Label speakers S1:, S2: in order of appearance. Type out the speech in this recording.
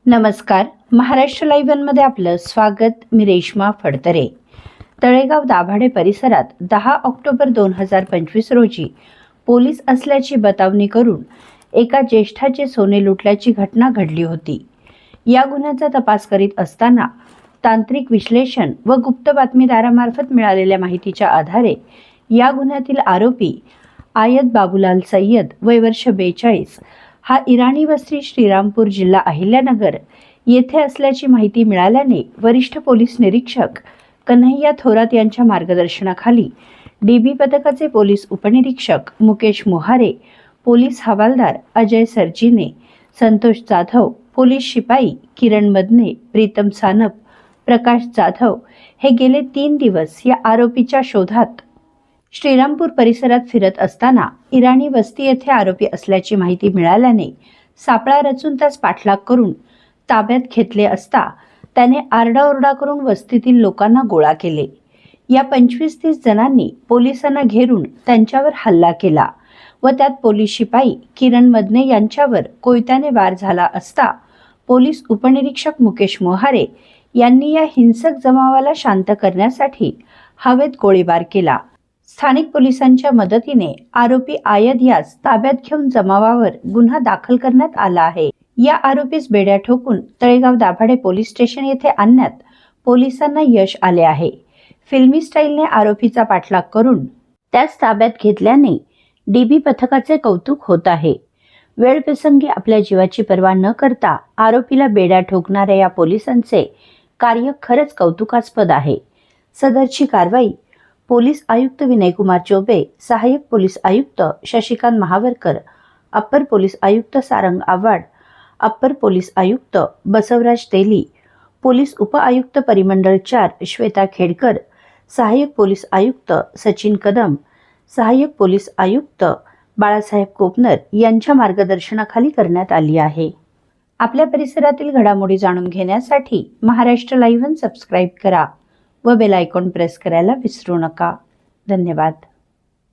S1: नमस्कार. महाराष्ट्र लाईव्ह मध्ये आपलं स्वागत. मी रेश्मा फडतरे. तळेगाव दाभाडे परिसरात 10 ऑक्टोबर 2025 रोजी पोलीस असल्याची बतावणी करून एका ज्येष्ठाचे सोने लुटल्याची घटना घडली होती. या गुन्ह्याचा तपास करीत असताना तांत्रिक विश्लेषण व गुप्त बातमीदारामार्फत मिळालेल्या माहितीच्या आधारे या गुन्ह्यातील आरोपी आयत बाबूलाल सय्यद वय वर्ष 42 हा इराणी वस्ती श्रीरामपूर जिल्हा अहिल्यानगर येथे असल्याची माहिती मिळाल्याने वरिष्ठ पोलीस निरीक्षक कन्हैया थोरात यांच्या मार्गदर्शनाखाली डीबी पथकाचे पोलीस उपनिरीक्षक मुकेश मोहारे, पोलीस हवालदार अजय सरजीने, संतोष जाधव, पोलीस शिपाई किरण मदने, प्रीतम सानप, प्रकाश जाधव हे गेले 3 दिवस या आरोपीच्या शोधात श्रीरामपूर परिसरात फिरत असताना इराणी वस्ती येथे आरोपी असल्याची माहिती मिळाल्याने सापळा रचून त्यास पाठलाग करून ताब्यात घेतले असता त्याने आरडाओरडा करून वस्तीतील लोकांना गोळा केले. या 25-30 जणांनी पोलिसांना घेरून त्यांच्यावर हल्ला केला व त्यात पोलीस शिपाई किरण मदने यांच्यावर कोयत्याने वार झाला असता पोलीस उपनिरीक्षक मुकेश मोहारे यांनी या हिंसक जमावाला शांत करण्यासाठी हवेत गोळीबार केला. स्थानिक पोलिसांच्या मदतीने आरोपी आयद यास ताब्यात घेऊन जमावावर गुन्हा दाखल करण्यात आला आहे. या आरोपीस बेड्या ठोकून तळेगाव दाभाडे पोलीस स्टेशन येथे आणण्यात पोलिसांना यश आले आहे. फिल्मी स्टाईलने आरोपीचा पाठलाग करून त्यास ताब्यात घेतल्याने डीबी पथकाचे कौतुक होत आहे. वेळप्रसंगी आपल्या जीवाची पर्वा न करता आरोपीला बेड्या ठोकणाऱ्या या पोलिसांचे कार्य खरंच कौतुकास्पद आहे. सदरची कारवाई पोलीस आयुक्त विनयकुमार चौबे, सहाय्यक पोलीस आयुक्त शशिकांत महावरकर, अप्पर पोलीस आयुक्त सारंग आव्हाड, अप्पर पोलीस आयुक्त बसवराज तेली, पोलीस उपआयुक्त परिमंडळ 4 श्वेता खेडकर, सहाय्यक पोलीस आयुक्त सचिन कदम, सहाय्यक पोलीस आयुक्त बाळासाहेब कोपनर यांच्या मार्गदर्शनाखाली करण्यात आली आहे. आपल्या परिसरातील घडामोडी जाणून घेण्यासाठी महाराष्ट्र लाईव्ह सबस्क्राईब करा व बेल आयकॉन प्रेस करायला विसरू नका. धन्यवाद.